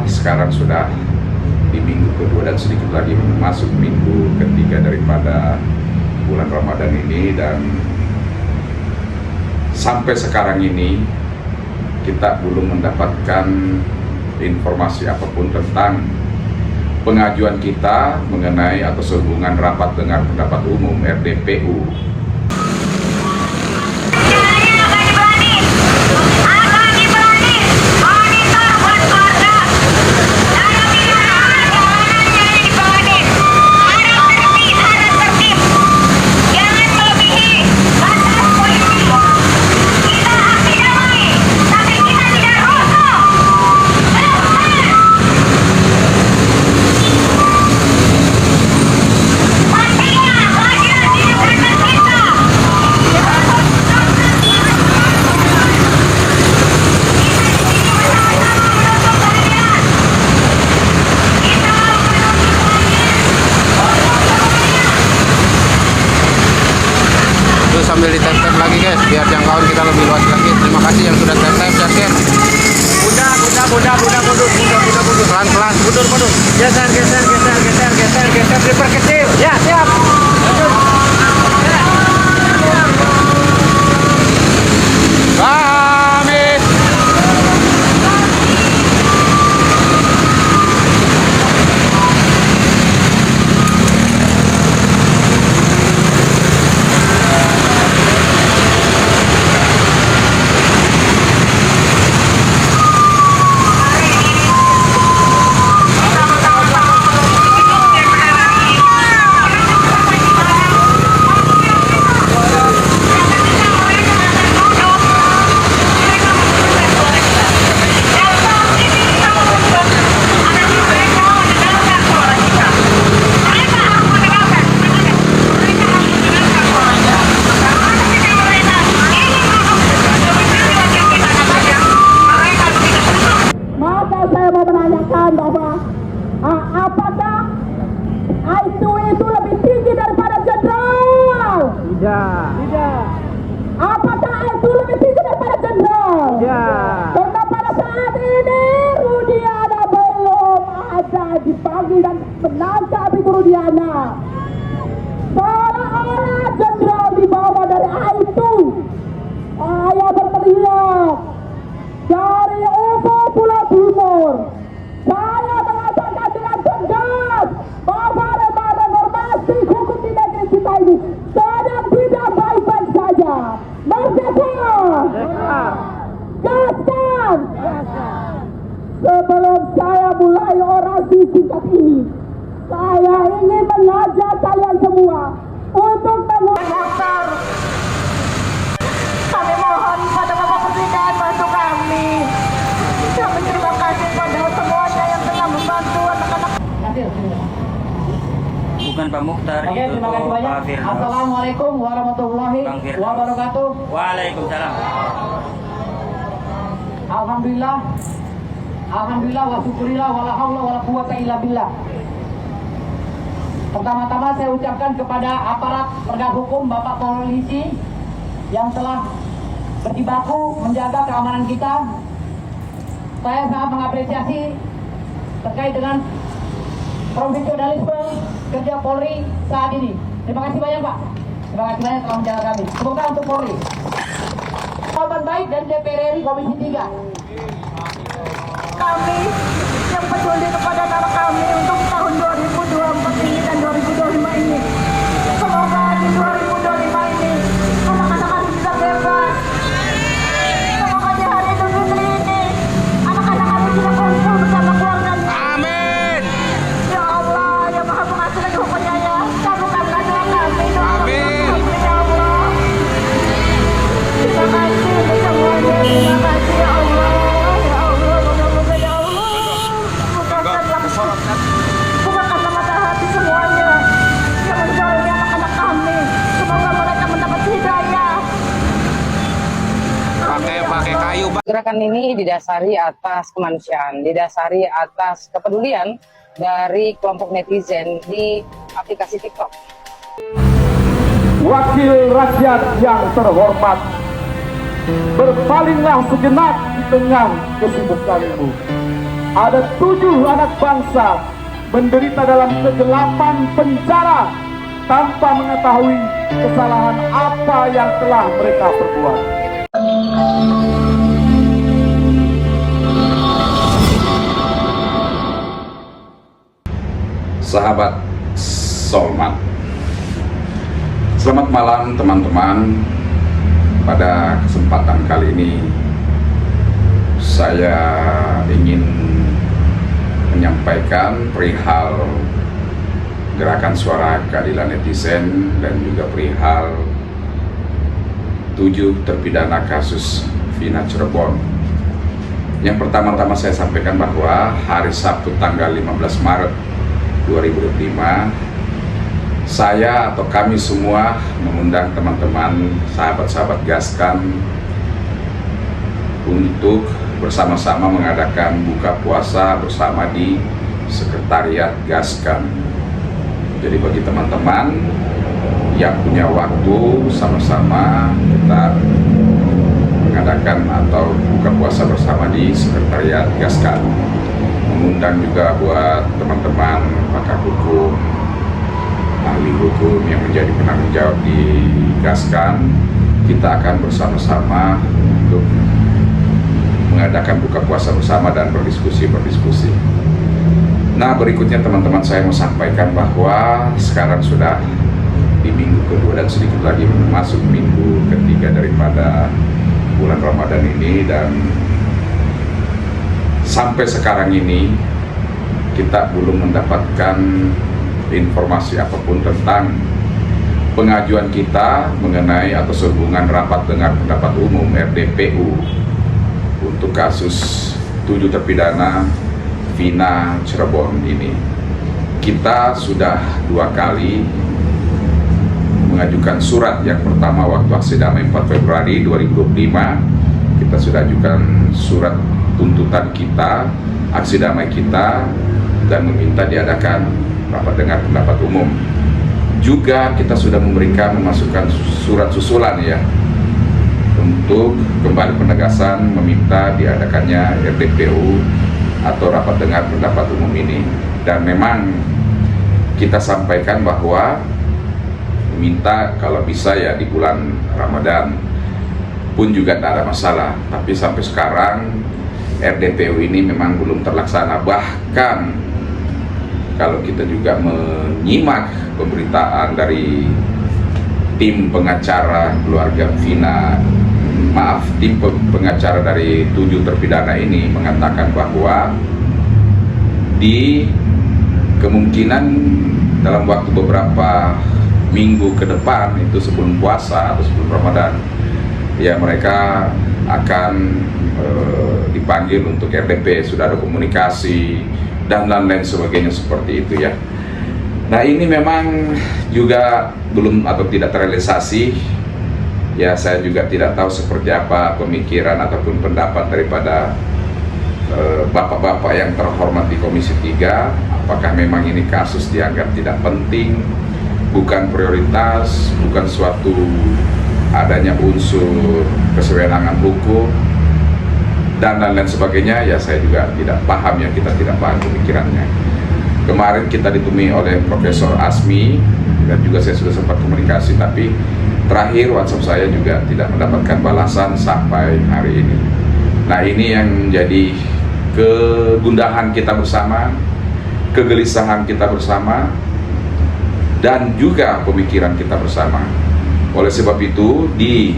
sekarang sudah di minggu kedua dan sedikit lagi masuk minggu ketiga daripada bulan Ramadan ini, dan sampai sekarang ini kita belum mendapatkan informasi apapun tentang pengajuan kita mengenai atau sehubungan rapat dengar pendapat umum RDPU. Sambil di tap-tap lagi guys, biar jangkauan kita lebih luas lagi. Terima kasih yang sudah tap-tap, share. Mundur. Pelan-pelan. Mundur. Geser. Diperkecil. Ya, siap. Amin. Bahwa apakah IQ itu lebih tinggi daripada jenderal? Tidak. Apakah IQ lebih tinggi daripada jenderal? Tidak. Karena pada saat ini Rudiana belum ada dipanggil dan menangkap itu Rudiana. Seolah-olah jenderal dibawa dari IQ. Saya berteriak dari UFO Pulau Timur. Saya mengatakan dengan tegas bahwa reformasi hukum di negeri kita ini sedang tidak baik-baik saja. Merdeka! Gaskan! Sebelum saya mulai orasi singkat ini, saya ingin mengajak kalian semua untuk mengucapkan kami mohon pada Bapak Presiden bantu kami. Kami terima kasih pada semuanya yang telah membantu anak-anak. Bukan Pak Mukhtar. Oke, terima kasih banyak. Assalamualaikum warahmatullahi wabarakatuh. Waalaikumsalam. Alhamdulillah wa syukurillah wa la haula wa la quwata illa billah. Pertama-tama saya ucapkan kepada aparat penegak hukum, Bapak Polisi yang telah berjibaku menjaga keamanan kita. Saya sangat mengapresiasi terkait dengan profesionalisme kerja Polri saat ini. Terima kasih banyak Pak. Terima kasih banyak telah menjaga kami. Semoga untuk Polri. Kawan baik dan DPR RI Komisi 3. Kami yang peduli kepada anak kami untuk tahun 2024 ini dan 2025 ini. Semoga di 2025 ini anak-anak kami bisa bebas. Semoga di hari Idul Fitri ini anak-anak kami bisa kumpul bersama keluarganya. Amin. Ya Allah, ya Maha Pengasih lagi penyayang, kabulkanlah doa kami. Amin. Ya Allah. Terima kasih semuanya. Terima kasih ya Allah. Ya Allah, moga-moga ya Allah. Bukakanlah mata hati semuanya yang menjauhi anak-anak kami. Semoga mereka mendapat hidayah. Pakai kayu. Gerakan ini didasari atas kemanusiaan, didasari atas kepedulian dari kelompok netizen di aplikasi TikTok. Wakil rakyat yang terhormat, berpalinglah sejenak di tengah kesibukanmu. ada 7 anak bangsa menderita dalam kegelapan penjara tanpa mengetahui kesalahan apa yang telah mereka perbuat. Sahabat Solmat, selamat malam teman-teman. Pada kesempatan kali ini saya ingin menyampaikan perihal gerakan suara keadilan netizen dan juga perihal 7 terpidana kasus Vina Cirebon. Yang pertama-tama saya sampaikan bahwa hari Sabtu tanggal 15 Maret 2025 saya atau kami semua mengundang teman-teman sahabat-sahabat Gaskan untuk bersama-sama mengadakan buka puasa bersama di Sekretariat Gaskan. Jadi bagi teman-teman yang punya waktu, sama-sama kita mengadakan atau buka puasa bersama di Sekretariat Gaskan. Mengundang juga buat teman-teman pakar hukum, ahli hukum yang menjadi penanggung jawab di Gaskan. Kita akan bersama-sama untuk mengadakan buka puasa bersama dan berdiskusi. Nah, berikutnya teman-teman, saya mau sampaikan bahwa sekarang sudah di minggu kedua dan sedikit lagi masuk minggu ketiga daripada bulan Ramadan ini, dan sampai sekarang ini kita belum mendapatkan informasi apapun tentang pengajuan kita mengenai atau sehubungan rapat dengar pendapat umum RDPU untuk kasus 7 terpidana Vina Cirebon ini. Kita sudah 2 kali mengajukan surat. Yang pertama waktu aksi damai 4 Februari 2025, kita sudah ajukan surat tuntutan kita, aksi damai kita, dan meminta diadakan rapat dengar pendapat umum. Juga kita sudah memasukkan surat susulan ya, untuk kembali penegasan meminta diadakannya RDPU atau rapat dengar pendapat umum ini. Dan memang kita sampaikan bahwa minta kalau bisa ya di bulan Ramadan pun juga tidak ada masalah. Tapi sampai sekarang RDPU ini memang belum terlaksana. Bahkan kalau kita juga menyimak pemberitaan dari tim pengacara keluarga Vina, tim pengacara dari 7 terpidana ini mengatakan bahwa di kemungkinan dalam waktu beberapa minggu ke depan, itu sebelum puasa atau sebelum Ramadan, ya mereka akan dipanggil untuk RDP, sudah ada komunikasi dan lain-lain sebagainya seperti itu ya. Nah, ini memang juga belum atau tidak terrealisasi. Ya, saya juga tidak tahu seperti apa pemikiran ataupun pendapat daripada bapak-bapak yang terhormat di Komisi 3. Apakah memang ini kasus dianggap tidak penting, bukan prioritas, bukan suatu adanya unsur kesewenangan hukum, dan lain-lain sebagainya. Ya, saya juga tidak paham, ya, kita tidak paham pemikirannya. Kemarin kita ditemui oleh Profesor Asmi, dan juga saya sudah sempat komunikasi, tapi terakhir WhatsApp saya juga tidak mendapatkan balasan sampai hari ini. Nah, ini yang menjadi kegundahan kita bersama, kegelisahan kita bersama, dan juga pemikiran kita bersama. Oleh sebab itu, di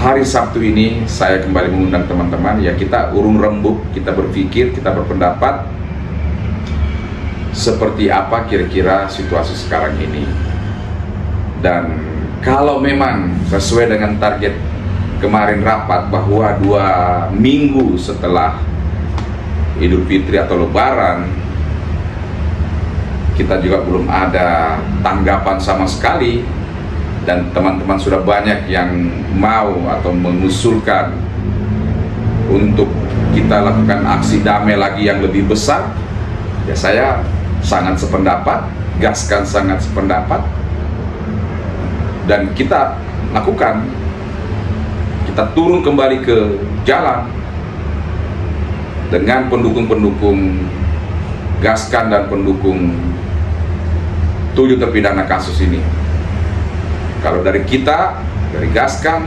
hari Sabtu ini saya kembali mengundang teman-teman, ya, kita urung rembuk, kita berpikir, kita berpendapat seperti apa kira-kira situasi sekarang ini. Dan kalau memang sesuai dengan target kemarin rapat bahwa 2 minggu setelah Idul Fitri atau Lebaran, kita juga belum ada tanggapan sama sekali, dan teman-teman sudah banyak yang mau atau mengusulkan untuk kita lakukan aksi damai lagi yang lebih besar. Ya, saya sangat sependapat, Gaskan sangat sependapat, dan kita lakukan, kita turun kembali ke jalan dengan pendukung-pendukung Gaskan dan pendukung 7 terpidana kasus ini. Kalau dari kita, dari Gaskan,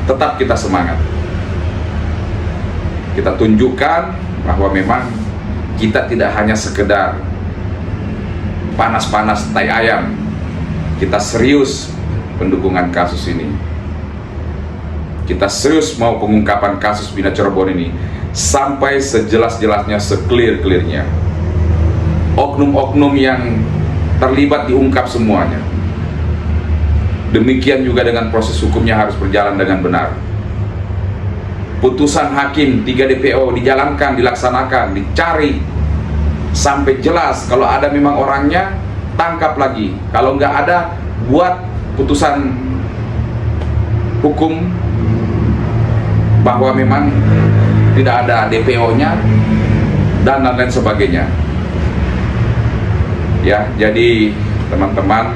tetap kita semangat. Kita tunjukkan bahwa memang kita tidak hanya sekedar panas-panas tai ayam. Kita serius pendukungan kasus ini. Kita serius mau pengungkapan kasus Bina Cirebon ini sampai sejelas-jelasnya, se-clear-clearnya. Oknum-oknum yang terlibat diungkap semuanya. Demikian juga dengan proses hukumnya harus berjalan dengan benar. Putusan hakim 3 DPO dijalankan, dilaksanakan, dicari sampai jelas. Kalau ada memang orangnya, tangkap lagi. Kalau nggak ada, buat putusan hukum bahwa memang tidak ada DPO-nya dan lain-lain sebagainya. Ya, jadi teman-teman,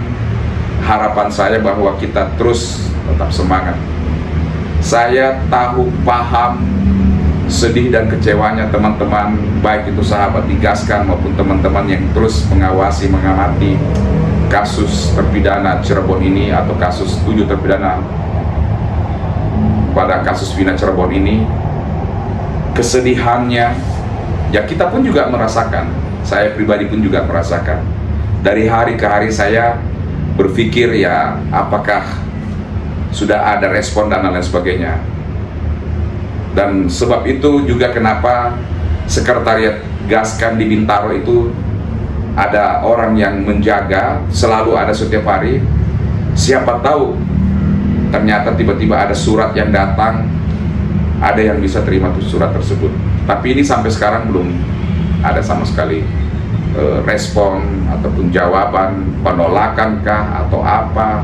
harapan saya bahwa kita terus tetap semangat. Saya tahu, paham, sedih dan kecewanya teman-teman, baik itu sahabat di Gaskan maupun teman-teman yang terus mengawasi, mengamati kasus terpidana Cirebon ini atau kasus 7 terpidana pada kasus Bina Cirebon ini. Kesedihannya, ya kita pun juga merasakan, saya pribadi pun juga merasakan. Dari hari ke hari saya berpikir, ya apakah sudah ada respon dan lain sebagainya. Dan sebab itu juga kenapa sekretariat Gaskan di Bintaro itu ada orang yang menjaga, selalu ada setiap hari. Siapa tahu ternyata tiba-tiba ada surat yang datang, ada yang bisa terima tuh surat tersebut. Tapi ini sampai sekarang belum ada sama sekali respon ataupun jawaban, penolakankah atau apa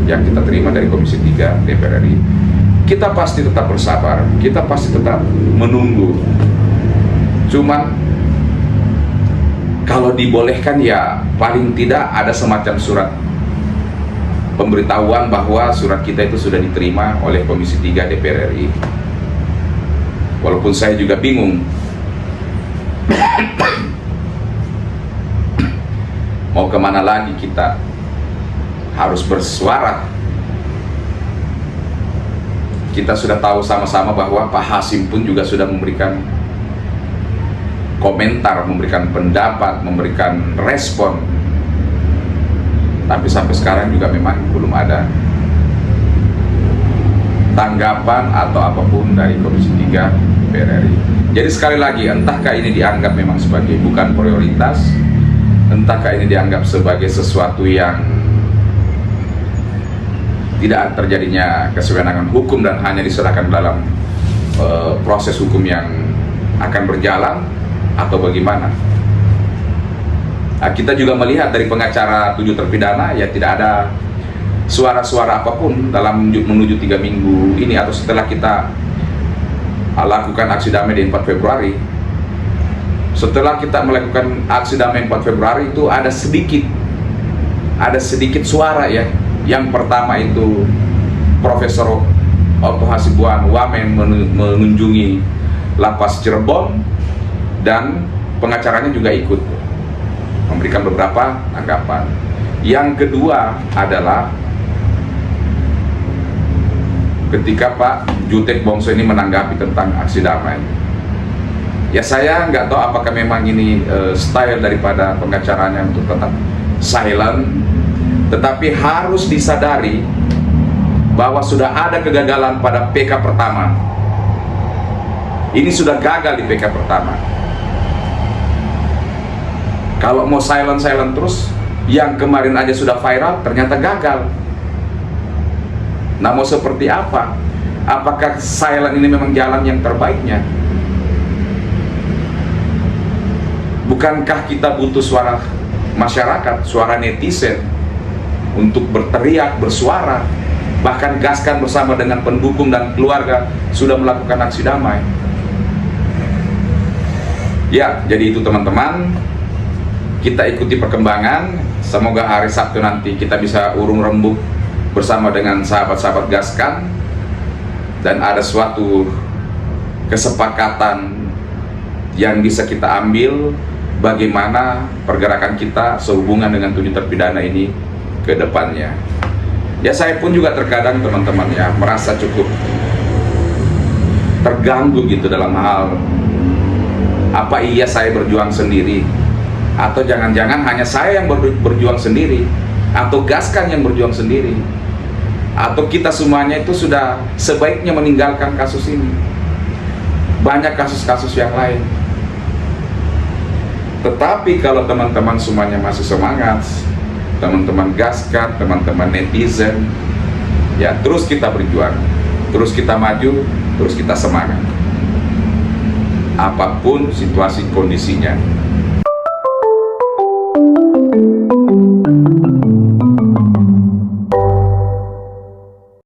yang kita terima dari Komisi 3 DPR RI. Kita pasti tetap bersabar, kita pasti tetap menunggu. Cuman kalau dibolehkan, ya paling tidak ada semacam surat pemberitahuan bahwa surat kita itu sudah diterima oleh Komisi 3 DPR RI. Walaupun saya juga bingung mau kemana lagi kita harus bersuara. Kita sudah tahu sama-sama bahwa Pak Hasim pun juga sudah memberikan komentar, memberikan pendapat, memberikan respon. Tapi sampai sekarang juga memang belum ada tanggapan atau apapun dari Komisi 3 DPR RI. Jadi sekali lagi, entahkah ini dianggap memang sebagai bukan prioritas, entahkah ini dianggap sebagai sesuatu yang tidak terjadinya kesewenangan hukum dan hanya diserahkan dalam proses hukum yang akan berjalan, atau bagaimana. Nah, kita juga melihat dari pengacara 7 terpidana, ya tidak ada suara-suara apapun dalam menuju 3 minggu ini atau setelah kita lakukan aksi damai di 4 Februari. Setelah kita melakukan aksi damai 4 Februari itu ada sedikit suara, ya. Yang pertama itu Profesor Otto Hasibuan Wamen mengunjungi Lapas Cirebon dan pengacaranya juga ikut memberikan beberapa tanggapan. Yang kedua adalah ketika Pak Jutek Bongso ini menanggapi tentang aksi damai. Ya saya nggak tahu apakah memang ini style daripada pengacaranya untuk tetap silent, tetapi harus disadari bahwa sudah ada kegagalan pada PK pertama. Ini sudah gagal di PK pertama. Kalau mau silent terus, yang kemarin aja sudah viral ternyata gagal. Nah, mau seperti apa? Apakah silent ini memang jalan yang terbaiknya? Bukankah kita butuh suara masyarakat, suara netizen untuk berteriak, bersuara? Bahkan Gaskan bersama dengan pendukung dan keluarga sudah melakukan aksi damai. Ya, jadi itu teman-teman, kita ikuti perkembangan. Semoga hari Sabtu nanti kita bisa urung rembuk bersama dengan sahabat-sahabat Gaskan dan ada suatu kesepakatan yang bisa kita ambil bagaimana pergerakan kita sehubungan dengan 7 terpidana ini ke depannya. Ya, saya pun juga terkadang teman-teman ya merasa cukup terganggu gitu dalam hal apa iya saya berjuang sendiri, atau jangan-jangan hanya saya yang berjuang sendiri, atau Gaskan yang berjuang sendiri, atau kita semuanya itu sudah sebaiknya meninggalkan kasus ini. Banyak kasus-kasus yang lain. Tetapi kalau teman-teman semuanya masih semangat, teman-teman Gaskan, teman-teman netizen, ya terus kita berjuang, terus kita maju, terus kita semangat. Apapun situasi kondisinya,